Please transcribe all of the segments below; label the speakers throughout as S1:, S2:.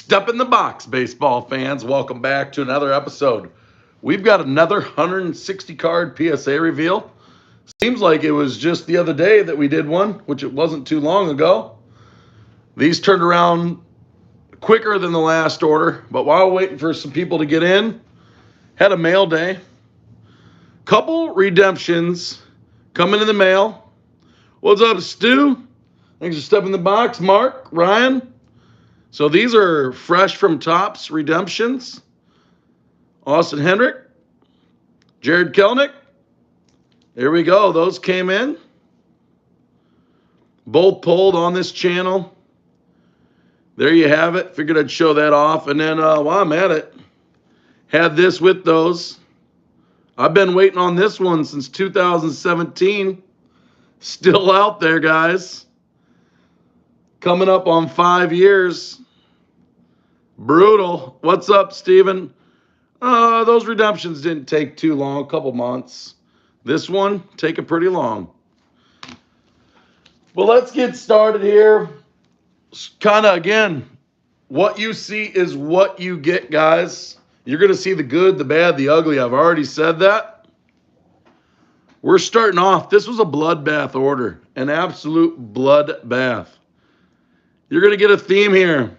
S1: Step in the box, baseball fans. Welcome back to another episode. We've got another 160 card PSA reveal. Seems like it was just the other day that we did one, which it wasn't too long ago. These turned around quicker than the last order, but while waiting for some people to get in, had a mail day. Couple redemptions coming in the mail. What's up, Stu? Thanks for stepping in the box. Mark, Ryan. So these are fresh from Topps redemptions. Austin Hendrick, Jared Kelenic. There we go. Those came in. Both pulled on this channel. There you have it. Figured I'd show that off. And then while I'm at it, had this with those. I've been waiting on this one since 2017. Still out there, guys. Coming up on 5 years. Brutal. What's up, Steven? Those redemptions didn't take too long, a couple months. This one, taking pretty long. Well, let's get started here. Kind of, again, what you see is what you get, guys. You're going to see the good, the bad, the ugly. I've already said that. We're starting off. This was a bloodbath order, an absolute bloodbath. You're going to get a theme here.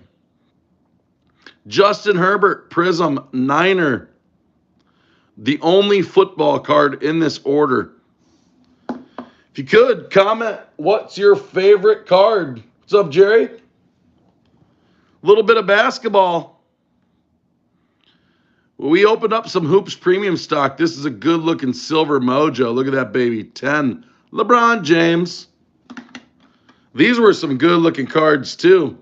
S1: Justin Herbert, Prism, Niner. The only football card in this order. If you could, comment, what's your favorite card? What's up, Jerry? A little bit of basketball. We opened up some Hoops Premium stock. This is a good-looking silver mojo. Look at that, baby. 10. LeBron James. These were some good-looking cards, too.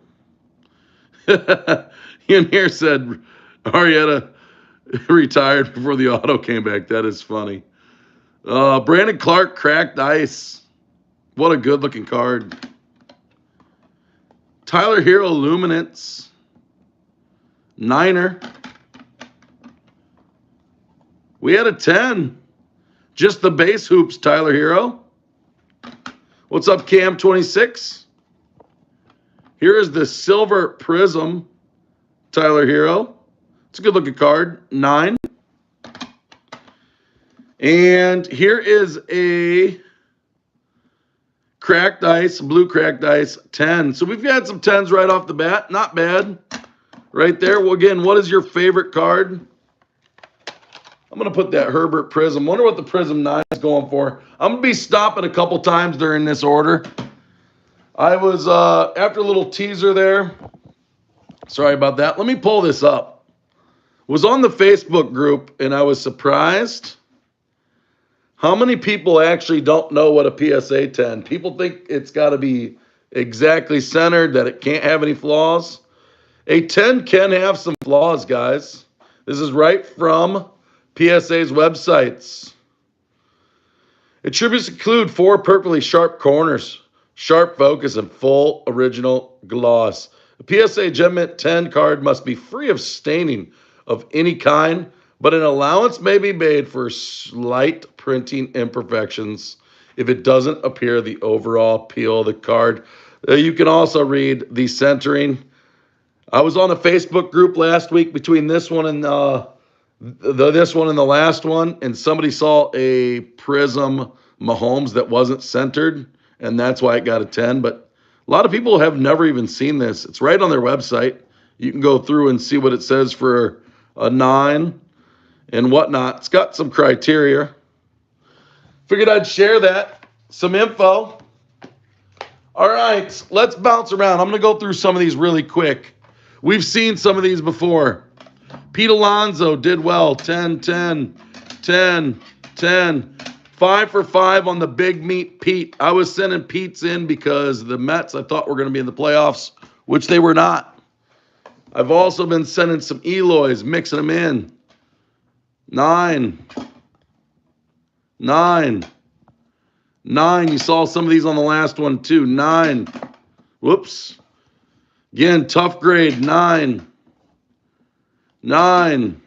S1: Ian here said Arrieta retired before the auto came back. That is funny. Brandon Clark, cracked ice. What a good-looking card. Tyler Hero, Luminance. Niner. We had a 10. Just the base hoops, Tyler Hero. What's up, Cam 26? Here is the silver prism, Tyler Hero. It's a good-looking card, 9. And here is a cracked ice, blue cracked ice, 10. So we've got some 10s right off the bat. Not bad. Right there. Well, again, what is your favorite card? I'm going to put that Herbert Prism. Wonder what the Prism 9 is going for. I'm going to be stopping a couple times during this order. I was, after a little teaser there, sorry about that. Let me pull this up. Was on the Facebook group, and I was surprised how many people actually don't know what a PSA 10. People think it's got to be exactly centered, that it can't have any flaws. A 10 can have some flaws, guys. This is right from PSA's websites. Attributes include 4 perfectly sharp corners, sharp focus, and full original gloss. A PSA Gem Mint 10 card must be free of staining of any kind, but an allowance may be made for slight printing imperfections if it doesn't appear the overall appeal of the card. You can also read the centering. I was on a Facebook group last week between this one and this one and the last one, and somebody saw a Prism Mahomes that wasn't centered, and that's why it got a 10. But a lot of people have never even seen this. It's right on their website. You can go through and see what it says for a 9 and whatnot. It's got some criteria. Figured I'd share that. Some info. All right, let's bounce around. I'm going to go through some of these really quick. We've seen some of these before. Pete Alonso did well. 10, 10, 10, 10. 5 for 5 on the big meat Pete. I was sending Pete's in because the Mets I thought were going to be in the playoffs, which they were not. I've also been sending some Eloys, mixing them in. 9. 9. 9. You saw some of these on the last one too. 9. Whoops. Again, tough grade. 9. 9.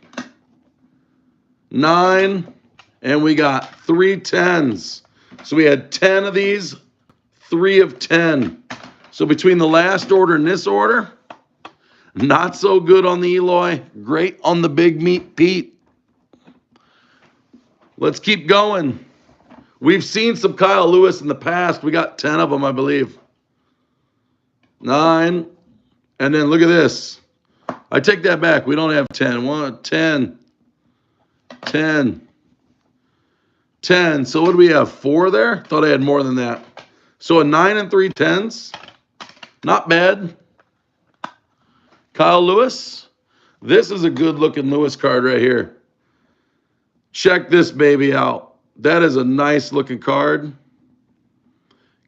S1: 9. And we got 3 10s. So we had 10 of these, 3 of 10. So between the last order and this order, Not so good on the Eloy. Great on the Big Meat Pete. Let's keep going. We've seen some Kyle Lewis in the past. We got 10 of them, I believe. 9. And then look at this. I take that back. We don't have 10. 1, 10. 10. 10. So what do we have? 4 there? Thought I had more than that. So a 9 and 3 10s. Not bad. Kyle Lewis. This is a good-looking Lewis card right here. Check this baby out. That is a nice-looking card.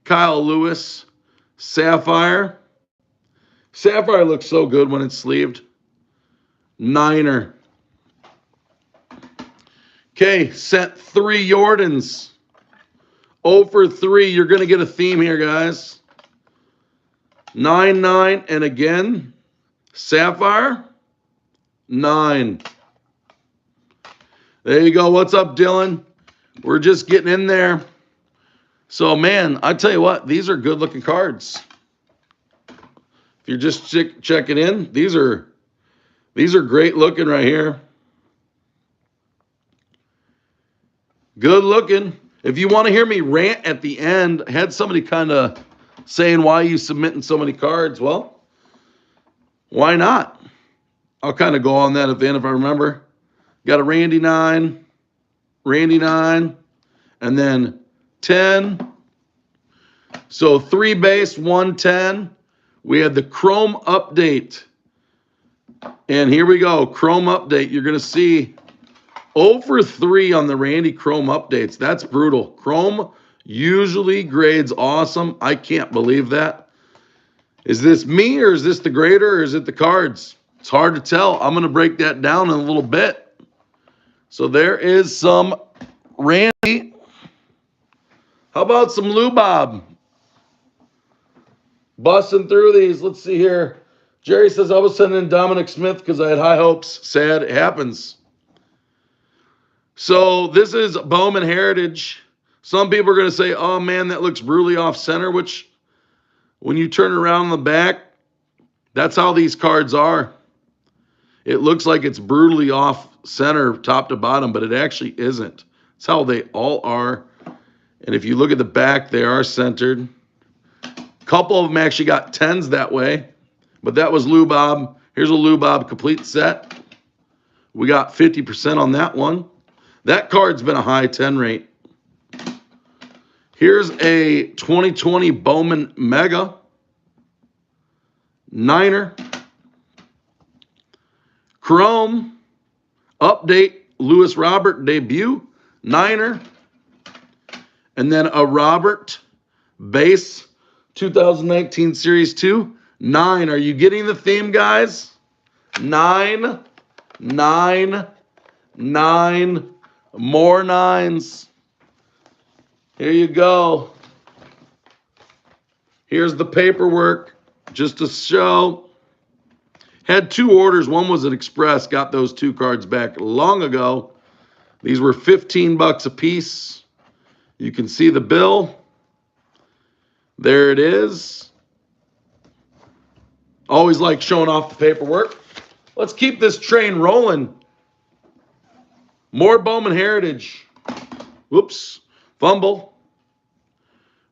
S1: Kyle Lewis. Sapphire. Sapphire looks so good when it's sleeved. Niner. Okay, sent 3 Jordans. 0 for 3. You're going to get a theme here, guys. 9, 9, and again, Sapphire, 9. There you go. What's up, Dylan? We're just getting in there. So, man, I tell you what, these are good-looking cards. If you're just checking in, these are great looking right here. Good looking. If you want to hear me rant at the end, I had somebody kind of saying, why are you submitting so many cards? Well, why not? I'll kind of go on that at the end if I remember. Got a Randy 9, and then 10. So 3 base, 1 10. We had the Chrome update. And here we go, Chrome update. You're going to see 0 for 3 on the Randy Chrome updates. That's brutal. Chrome usually grades awesome. I can't believe that. Is this me or is this the grader or is it the cards? It's hard to tell. I'm going to break that down in a little bit. So there is some Randy. How about some Lou Bob? Busting through these. Let's see here. Jerry says, I was sending in Dominic Smith because I had high hopes. Sad. It happens. So this is Bowman Heritage. Some people are going to say, oh, man, that looks brutally off center, which when you turn around the back, that's how these cards are. It looks like it's brutally off center, top to bottom, but it actually isn't. It's how they all are. And if you look at the back, they are centered. A couple of them actually got 10s that way, but that was Lou Bob. Here's a Lou Bob complete set. We got 50% on that one. That card's been a high 10 rate. Here's a 2020 Bowman Mega. Niner. Chrome. Update. Lewis Robert debut. Niner. And then a Robert base 2019 Series 2. 9. Are you getting the theme, guys? 9. 9. 9. More 9s. Here you go. Here's the paperwork, just to show. Had 2 orders. One was at Express. Got those 2 cards back long ago. These were $15 a piece. You can see the bill. There it is. Always like showing off the paperwork. Let's keep this train rolling. More Bowman Heritage. Whoops. Fumble.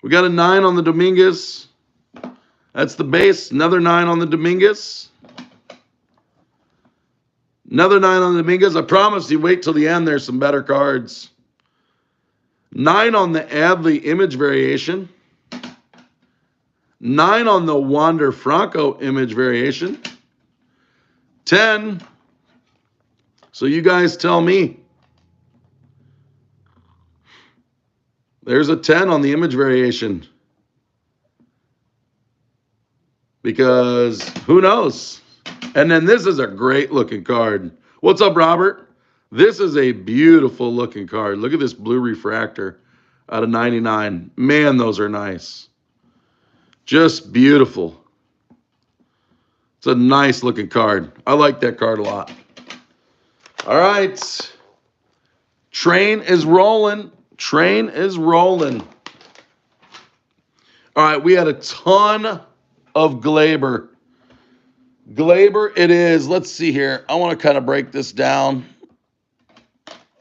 S1: We got a 9 on the Dominguez. That's the base. Another 9 on the Dominguez. Another 9 on the Dominguez. I promise you, wait till the end. There's some better cards. 9 on the Adley image variation. 9 on the Wander Franco image variation. 10. So you guys tell me. There's a 10 on the image variation. Because who knows? And then this is a great looking card. What's up, Robert? This is a beautiful looking card. Look at this blue refractor out of 99. Man, those are nice. Just beautiful. It's a nice looking card. I like that card a lot. All right. Train is rolling. Train is rolling. All right, we had a ton of Gleyber. Gleyber it is. Let's see here. I want to kind of break this down.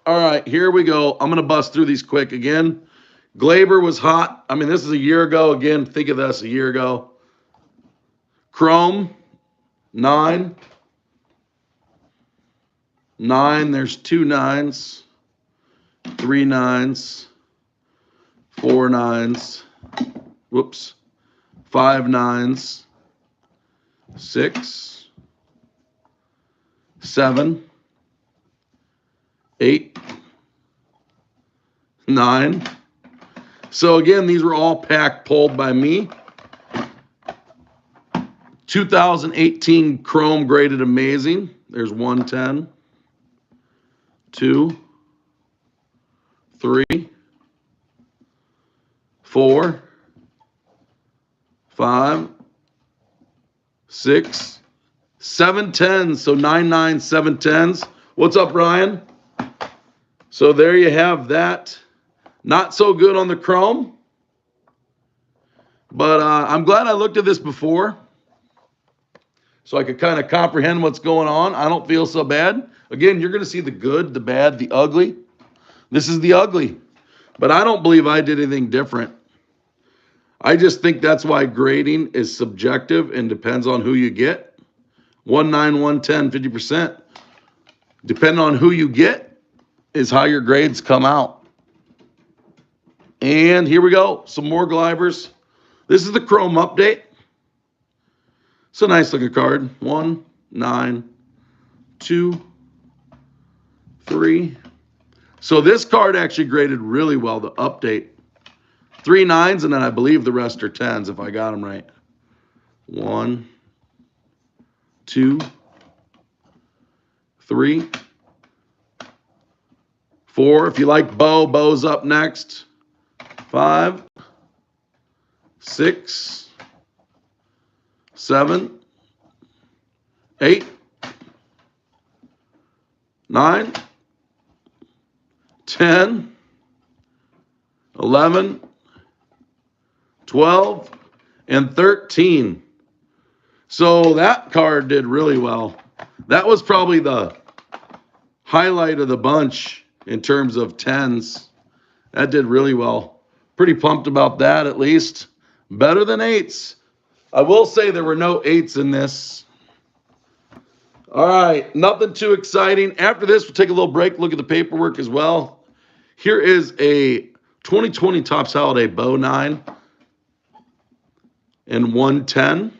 S1: All right, here we go. I'm going to bust through these quick again. Gleyber was hot. I mean, this is a year ago. Again, think of this a year ago. Chrome, 9. 9, there's 2 9s, 3 9s, 4 9s, whoops, 5 9s, 6, 7, 8, 9. So again, these were all pulled by me. 2018 Chrome graded amazing. There's 110, 2, 3, 4, 5, 6, 7 10s. So 9 9, 7 10s. What's up, Ryan? So there you have that. Not so good on the Chrome. But I'm glad I looked at this before, so I could kind of comprehend what's going on. I don't feel so bad. Again, you're going to see the good, the bad, the ugly. This is the ugly. But I don't believe I did anything different. I just think that's why grading is subjective and depends on who you get. 1 9, 1 10, 50%. Depending on who you get is how your grades come out. And here we go. Some more Gleybers. This is the Chrome update. It's a nice looking card. 1, 9, 2, 3. So this card actually graded really well, the update. 3 9s, and then I believe the rest are 10s if I got them right. 1, 2, 3, 4. If you like Bo's up next. 5, 6, 7, 8, 9, 10, 11, 12, and 13. So that card did really well. That was probably the highlight of the bunch in terms of 10s. That did really well. Pretty pumped about that, at least. Better than 8s. I will say there were no 8s in this. All right, nothing too exciting. After this, we'll take a little break, look at the paperwork as well. Here is a 2020 Topps Holiday Bow 9 and 110.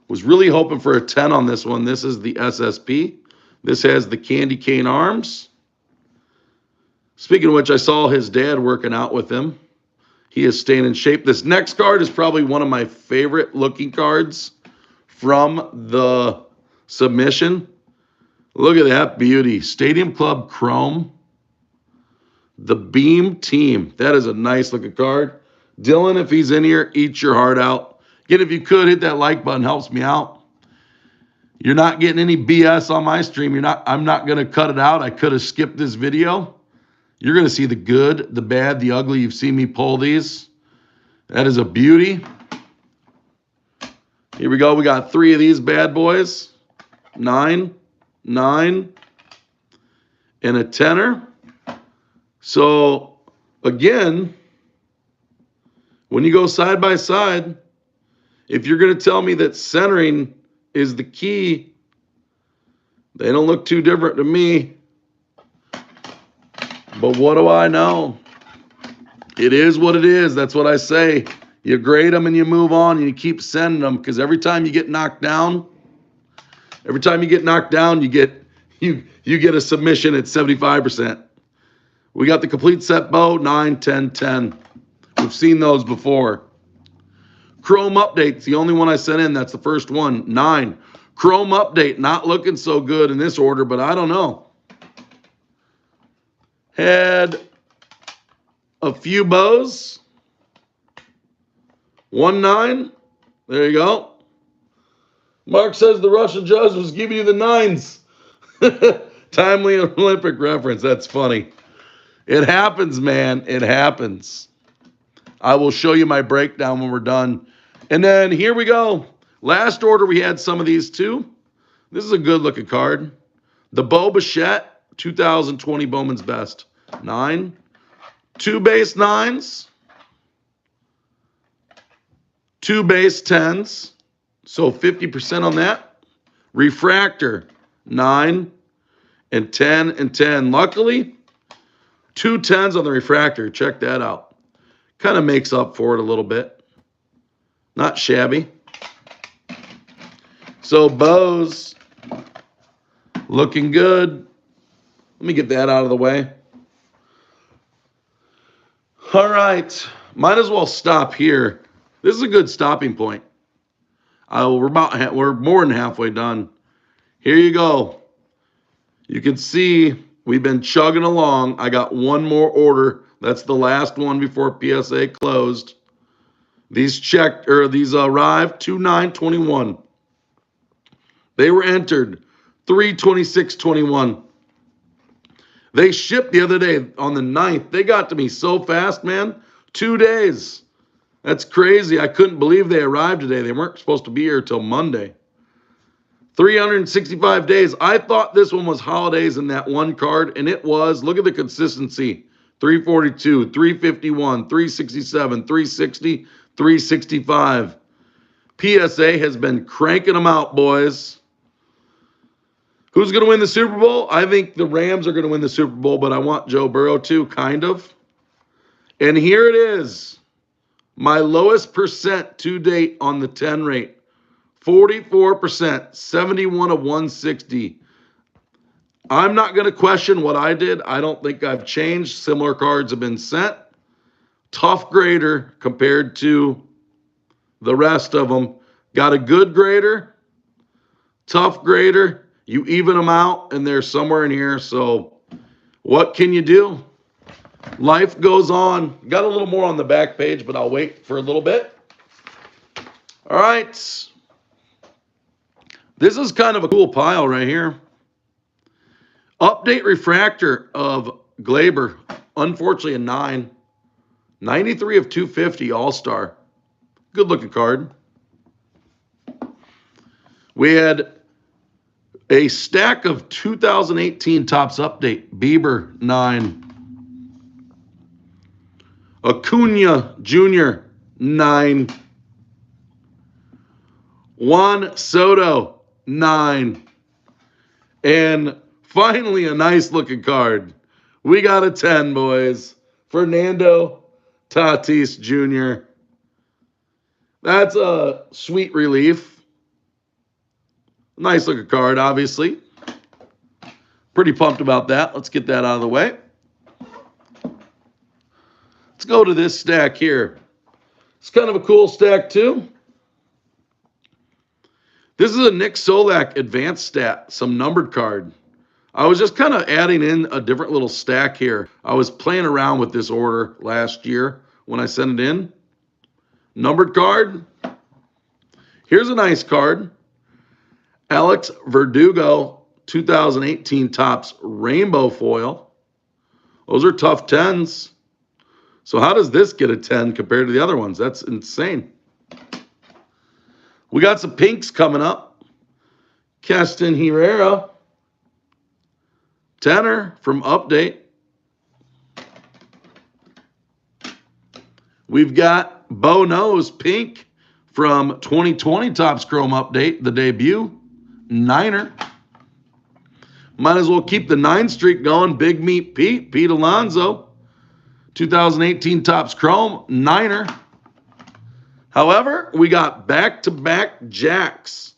S1: Was really hoping for a 10 on this one. This is the SSP. This has the candy cane arms. Speaking of which, I saw his dad working out with him. He is staying in shape. This next card is probably one of my favorite looking cards from the submission. Look at that beauty. Stadium Club Chrome. The Beam Team. That is a nice looking card. Dylan, if he's in here, eat your heart out. Again, if you could, hit that like button. Helps me out. You're not getting any BS on my stream. I'm not going to cut it out. I could have skipped this video. You're going to see the good, the bad, the ugly. You've seen me pull these. That is a beauty. Here we go. We got 3 of these bad boys. 9, 9, and a 10er. So, again, when you go side by side, if you're going to tell me that centering is the key, they don't look too different to me. But what do I know? It is what it is. That's what I say. You grade them and you move on and you keep sending them, because every time you get knocked down, you get a submission at 75%. We got the complete set Bow, 9, 10, 10. We've seen those before. Chrome update's the only one I sent in. That's the first one. 9. Chrome update, not looking so good in this order, but I don't know. Had a few Bows. 1 9. There you go. Mark says the Russian judge was giving you the 9s. Timely Olympic reference. That's funny. It happens, man. It happens. I will show you my breakdown when we're done. And then here we go. Last order, we had some of these too. This is a good looking card. The Bo Bichette, 2020 Bowman's Best. 9. 2 base 9s. 2 base 10s. So 50% on that. Refractor, 9 and 10 and 10. Luckily, 2 10s on the refractor. Check that out. Kind of makes up for it a little bit. Not shabby. So Bo's looking good. Let me get that out of the way. All right. Might as well stop here. This is a good stopping point. We're more than halfway done. Here you go. You can see we've been chugging along. I got one more order. That's the last one before PSA closed. These arrived 2/9/21. They were entered 3/26/21. They shipped the other day on the 9th. They got to me so fast, man. 2 days. That's crazy. I couldn't believe they arrived today. They weren't supposed to be here till Monday. 365 days. I thought this one was holidays in that one card, and it was. Look at the consistency. 342, 351, 367, 360, 365. PSA has been cranking them out, boys. Who's going to win the Super Bowl? I think the Rams are going to win the Super Bowl, but I want Joe Burrow too, kind of. And here it is. My lowest percent to date on the 10 rate. 44%, 71 of 160. I'm not going to question what I did. I don't think I've changed. Similar cards have been sent. Tough grader compared to the rest of them. Got a good grader. Tough grader. You even them out, and they're somewhere in here. So what can you do? Life goes on. Got a little more on the back page, but I'll wait for a little bit. All right. This is kind of a cool pile right here. Update refractor of Gleyber. Unfortunately, a 9. 93 of 250 All-Star. Good looking card. We had a stack of 2018 Topps Update. Bieber, 9. Acuna Jr., 9. Juan Soto, 9. And finally, a nice looking card. We got a 10, boys. Fernando Tatis Jr. That's a sweet relief. Nice looking card, obviously. Pretty pumped about that. Let's get that out of the way. Let's go to this stack here. It's kind of a cool stack, too. This is a Nick Solak advanced stat, some numbered card. I was just kind of adding in a different little stack here. I was playing around with this order last year when I sent it in. Numbered card. Here's a nice card. Alex Verdugo, 2018 Topps Rainbow Foil. Those are tough 10s. So how does this get a 10 compared to the other ones? That's insane. We got some pinks coming up. Keston Guerrero. Tenor from Update. We've got Bo Nose pink from 2020 Topps Chrome Update, the debut. 9er. Might as well keep the 9 streak going. Big Meat Pete Alonso. 2018 Topps Chrome, 9er. However, we got back-to-back Jacks.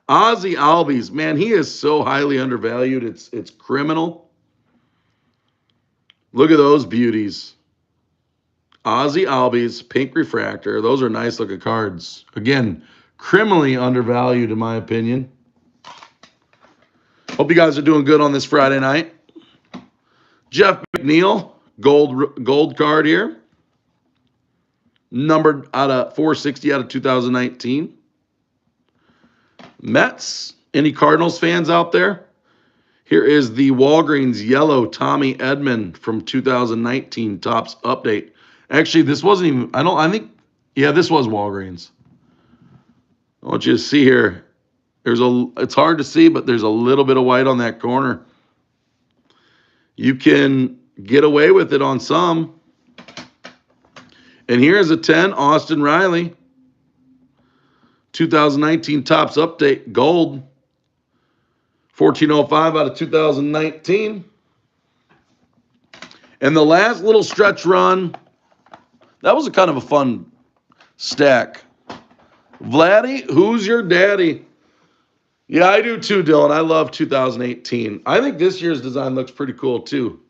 S1: Ozzy Albies, man, he is so highly undervalued. It's criminal. Look at those beauties. Ozzy Albies, pink refractor. Those are nice looking cards. Again, criminally undervalued in my opinion. Hope you guys are doing good on this Friday night. Jeff McNeil, gold card here. Numbered out of 460 out of 2019. Mets, any Cardinals fans out there? Here is the Walgreens yellow Tommy Edman from 2019 Topps Update. Actually, this wasn't even, this was Walgreens. I want you to see here. It's hard to see, but there's a little bit of white on that corner. You can get away with it on some. And here's a 10, Austin Riley. 2019 Topps Update, gold. 1405 out of 2019. And the last little stretch run, that was a kind of a fun stack. Vladdy, who's your daddy? Yeah, I do too, Dylan. I love 2018. I think this year's design looks pretty cool too.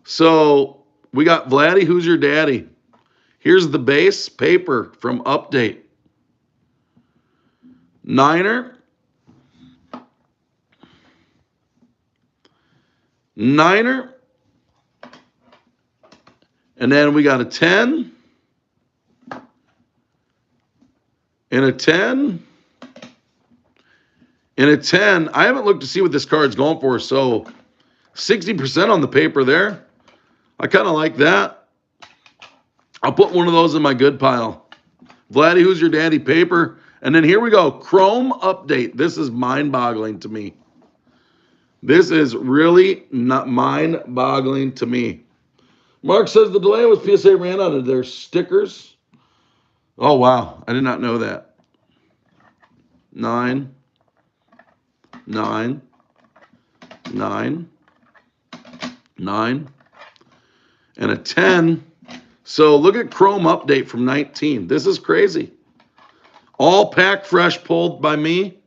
S1: So we got Vladdy, who's your daddy? Here's the base paper from Update. Niner. And then we got a 10. And a 10. And a 10. I haven't looked to see what this card's going for, so 60% on the paper there. I kind of like that. I'll put one of those in my good pile. Vladdy, who's your daddy paper? And then here we go. Chrome Update. This is mind-boggling to me. This is really not mind-boggling to me. Mark says the delay was PSA ran out of their stickers. Oh, wow. I did not know that. 9. And a 10. So look at Chrome Update from 19. This is crazy. All packed fresh, pulled by me.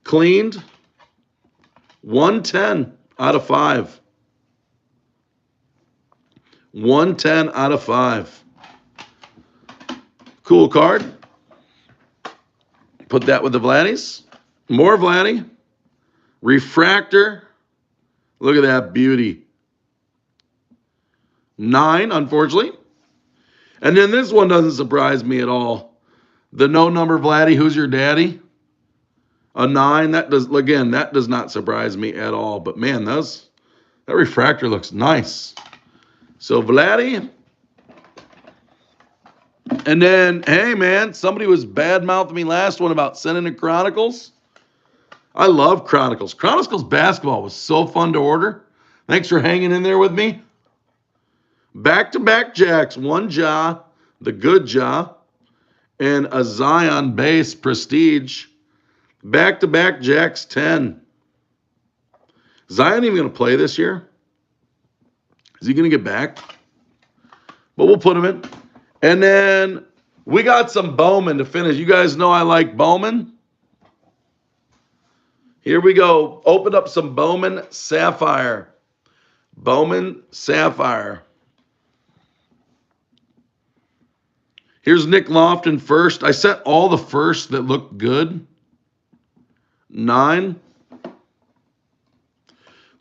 S1: Cleaned. 110 out of 5. 110 out of 5. Cool card. Put that with the Vladdies. More Vladdy. Refractor. Look at that beauty. 9, unfortunately. And then this one doesn't surprise me at all. The no number Vladdy, who's your daddy? A 9. That does not surprise me at all. But man, that refractor looks nice. So Vladdy. And then, hey man, somebody was bad-mouthing me last one about sending in Chronicles. I love Chronicles. Chronicles basketball was so fun to order. Thanks for hanging in there with me. Back-to-back Jacks. One Ja, the good Ja, and a Zion base Prestige. Back-to-back Jacks 10. Zion even going to play this year? Is he going to get back? But we'll put him in. And then we got some Bowman to finish. You guys know I like Bowman. Here we go. Open up some Bowman Sapphire. Bowman Sapphire. Here's Nick Lofton first. I set all the first that looked good. 9.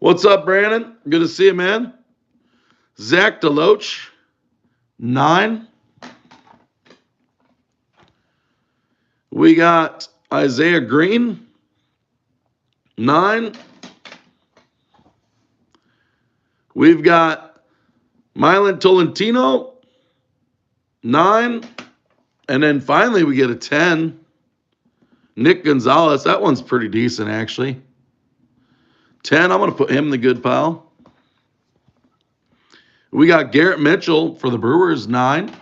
S1: What's up, Brandon? Good to see you, man. Zach DeLoach. 9. We got Isaiah Green. 9. We've got Milan Tolentino. 9. And then finally we get a 10. Nick Gonzalez. That one's pretty decent, actually. 10. I'm going to put him in the good pile. We got Garrett Mitchell for the Brewers. 9.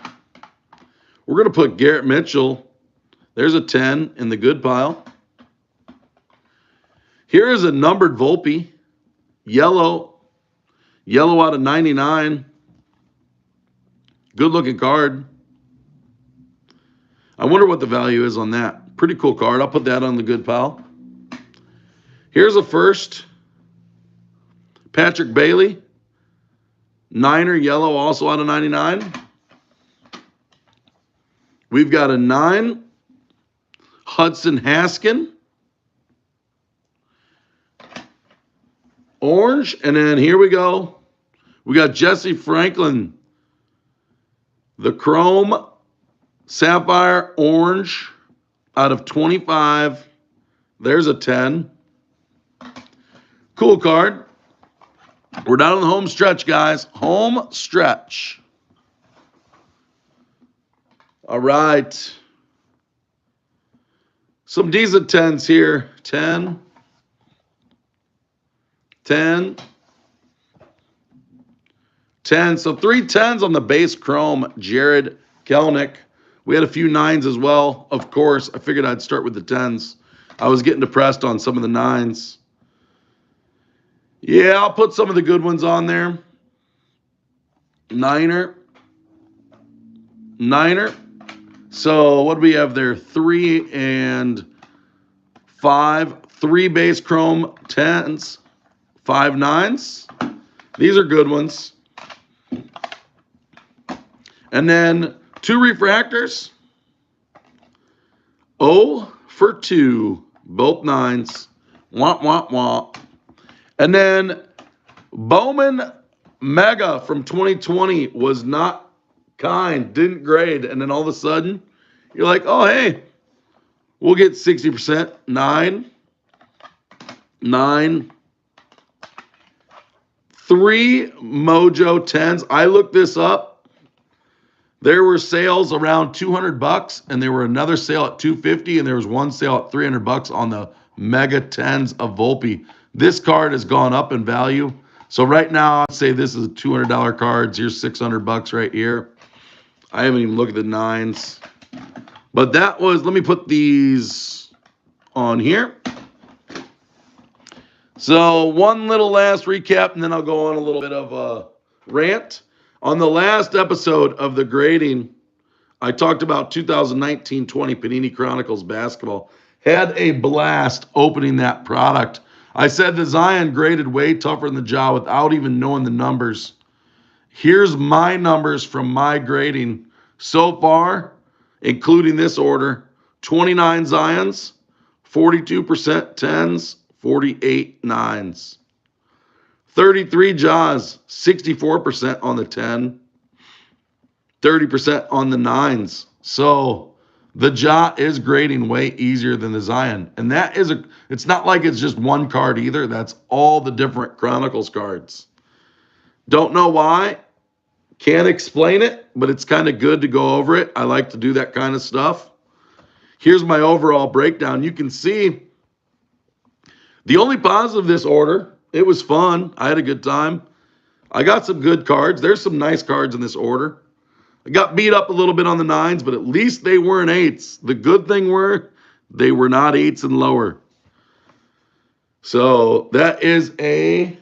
S1: We're going to put Garrett Mitchell. There's a 10 in the good pile. Here is a numbered Volpe. Yellow. Yellow out of 99. Good looking card. I wonder what the value is on that. Pretty cool card. I'll put that on the good pile. Here's a first. Patrick Bailey. Niner yellow also out of 99. We've got a 9. Hudson Haskin. Orange. And then here we go. We got Jesse Franklin. The Chrome Sapphire Orange out of 25. There's a 10. Cool card. We're down on the home stretch, guys. Home stretch. All right. Some decent 10s here. 10. 10. 10. So 3 10s on the base chrome. Jared Kelenic. We had a few 9s as well. Of course, I figured I'd start with the 10s. I was getting depressed on some of the 9s. Yeah, I'll put some of the good ones on there. Niner. So what do we have there? 3 and 5. 3 base chrome 10s. 5 9s. These are good ones. And then 2 refractors. 0 for 2. Both 9s. Womp, womp, womp. And then Bowman Mega from 2020 was not kind, didn't grade. And then all of a sudden, you're like, oh, hey, we'll get 60%. 9. 3 Mojo 10s. I looked this up. There were sales around $200, and there were another sale at $250, and there was one sale at $300 on the Mega 10s of Volpe. This card has gone up in value. So right now, I'd say this is a $200 card. Here's $600 right here. I haven't even looked at the 9s. But that was, let me put these on here. So one little last recap, and then I'll go on a little bit of a rant. On the last episode of the grading, I talked about 2019-20 Panini Chronicles basketball. Had a blast opening that product. I said the Zion graded way tougher than the jaw without even knowing the numbers. Here's my numbers from my grading so far, including this order. 29 Zions, 42% 10s, 48 9s. 33 Jaws, 64% on the 10, 30% on the 9s. So the Jaw is grading way easier than the Zion. And that is it's not like it's just one card either. That's all the different Chronicles cards. Don't know why. Can't explain it, but it's kind of good to go over it. I like to do that kind of stuff. Here's my overall breakdown. You can see the only positive of this order, it was fun. I had a good time. I got some good cards. There's some nice cards in this order. I got beat up a little bit on the 9s, but at least they weren't 8s. The good thing were they were not 8s and lower. So that is a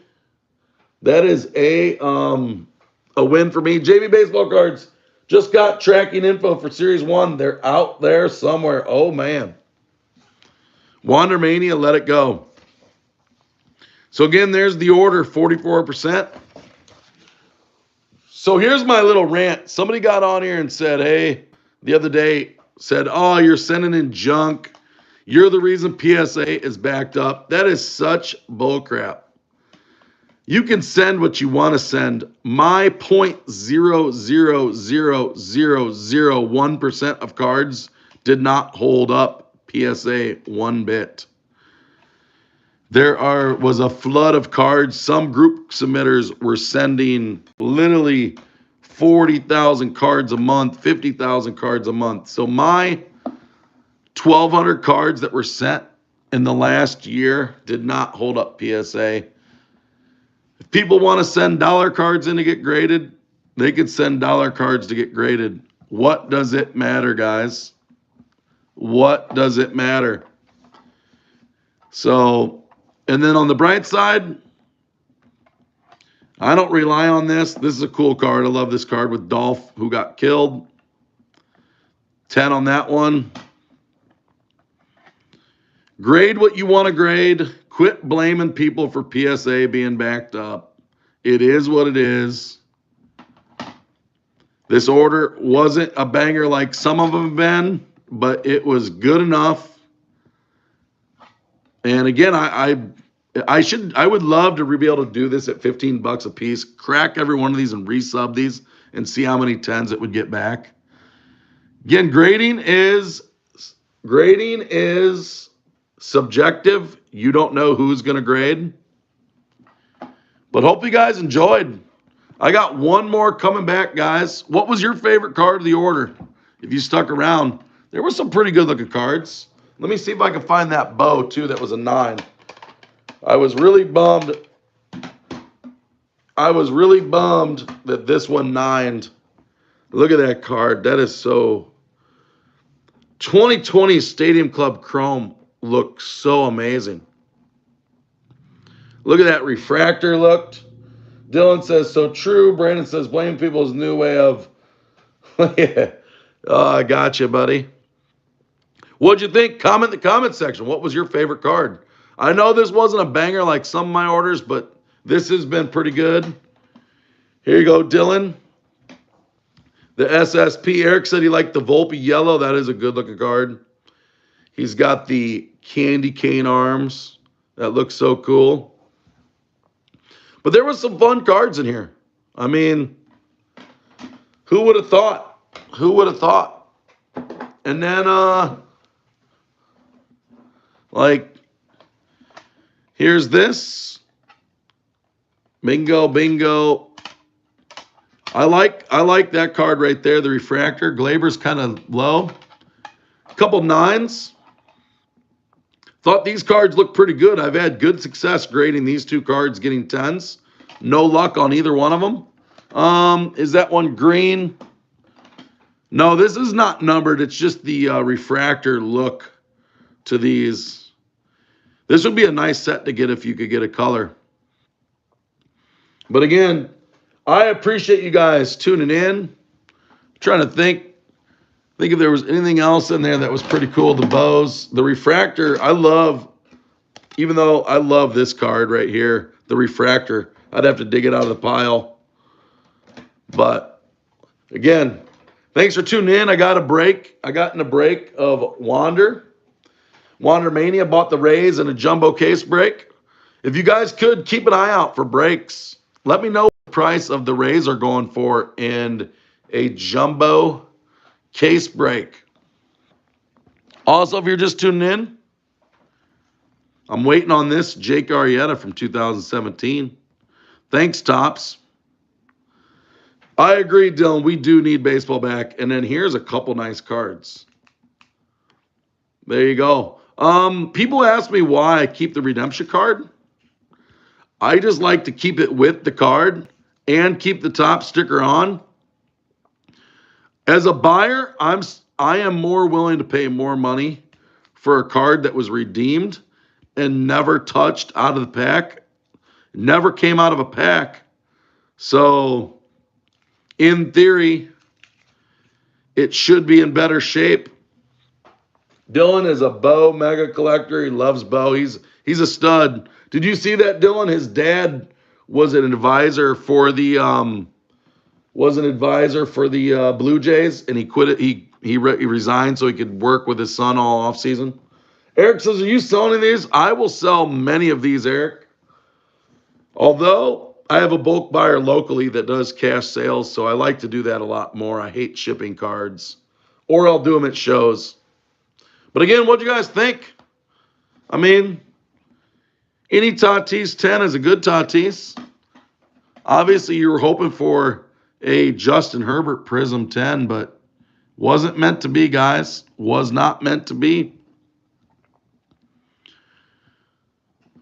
S1: win for me. JV Baseball cards just got tracking info for Series 1. They're out there somewhere. Oh, man. Wander Mania, let it go. So, again, there's the order, 44%. So, here's my little rant. Somebody got on here and said, hey, the other day, said, oh, you're sending in junk. You're the reason PSA is backed up. That is such bullcrap. You can send what you want to send. My 0.00001% of cards did not hold up PSA one bit. There was a flood of cards. Some group submitters were sending literally 40,000 cards a month, 50,000 cards a month. So my 1,200 cards that were sent in the last year did not hold up PSA. If people want to send dollar cards in to get graded, they could send dollar cards to get graded. What does it matter, guys? What does it matter? So, and then on the bright side, I don't rely on this. This is a cool card. I love this card with Dolph, who got killed. 10 on that one. Grade what you want to grade. Quit blaming people for PSA being backed up. It is what it is. This order wasn't a banger like some of them have been, but it was good enough. And again, I would love to be able to do this at $15 a piece, crack every one of these and resub these and see how many 10s it would get back. Again, grading is subjective. You don't know who's going to grade. But hope you guys enjoyed. I got one more coming back, guys. What was your favorite card of the order? If you stuck around, there were some pretty good looking cards. Let me see if I can find that bow, too, that was a 9. I was really bummed. I was really bummed that this one 9'd. Look at that card. That is so... 2020 Stadium Club Chrome looks so amazing. Look at that refractor looked. Dylan says, so true. Brandon says, blame people's new way of... Yeah. Oh, I got you, buddy. What'd you think? Comment in the comment section. What was your favorite card? I know this wasn't a banger like some of my orders, but this has been pretty good. Here you go, Dylan. The SSP. Eric said he liked the Volpe yellow. That is a good-looking card. He's got the candy cane arms. That looks so cool. But there was some fun cards in here. I mean, who would have thought? Who would have thought? And then, like, here's this. Bingo, bingo. I like that card right there, the refractor. Gleyber's kind of low. A couple 9s. Thought these cards looked pretty good. I've had good success grading these 2 cards, getting 10s. No luck on either one of them. Is that one green? No, this is not numbered. It's just the refractor look to these. This would be a nice set to get if you could get a color. But again, I appreciate you guys tuning in. I'm trying to think if there was anything else in there that was pretty cool. The bows, the refractor, I love, even though I love this card right here, the refractor. I'd have to dig it out of the pile. But again, thanks for tuning in. I got a break. I got in a break of Wander Mania, bought the Rays and a jumbo case break. If you guys could keep an eye out for breaks, let me know what the price of the Rays are going for in a jumbo case break. Also, if you're just tuning in, I'm waiting on this Jake Arrieta from 2017. Thanks, Tops. I agree, Dylan. We do need baseball back. And then here's a couple nice cards. There you go. People ask me why I keep the redemption card. I just like to keep it with the card and keep the top sticker on. As a buyer, I am more willing to pay more money for a card that was redeemed and never touched out of the pack. Never came out of a pack. So, in theory, it should be in better shape. Dylan is a Bow mega collector. He loves Bow. He's a stud. Did you see that, Dylan? His dad was an advisor for the Blue Jays, and he quit it. He resigned so he could work with his son all off season. Eric says, "Are you selling these?" I will sell many of these, Eric. Although I have a bulk buyer locally that does cash sales, so I like to do that a lot more. I hate shipping cards, or I'll do them at shows. But again, what do you guys think? I mean, any Tatis 10 is a good Tatis. Obviously, you were hoping for a Justin Herbert Prism 10, but wasn't meant to be, guys. Was not meant to be.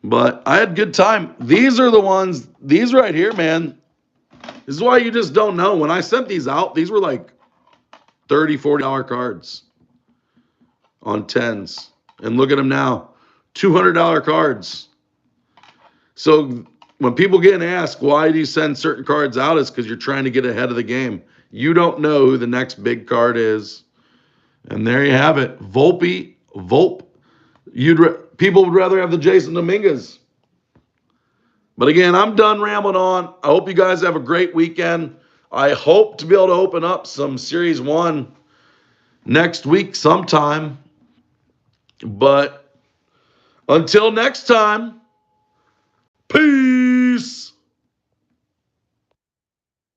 S1: But I had a good time. These are the ones, these right here, man. This is why you just don't know. When I sent these out, these were like $30, $40 cards on 10s. And look at them now, $200 cards. So when people get asked, why do you send certain cards out? It's because you're trying to get ahead of the game. You don't know who the next big card is. And there you have it. Volpe. People would rather have the Jason Dominguez. But again, I'm done rambling on. I hope you guys have a great weekend. I hope to be able to open up some Series 1 next week sometime. But until next time, peace.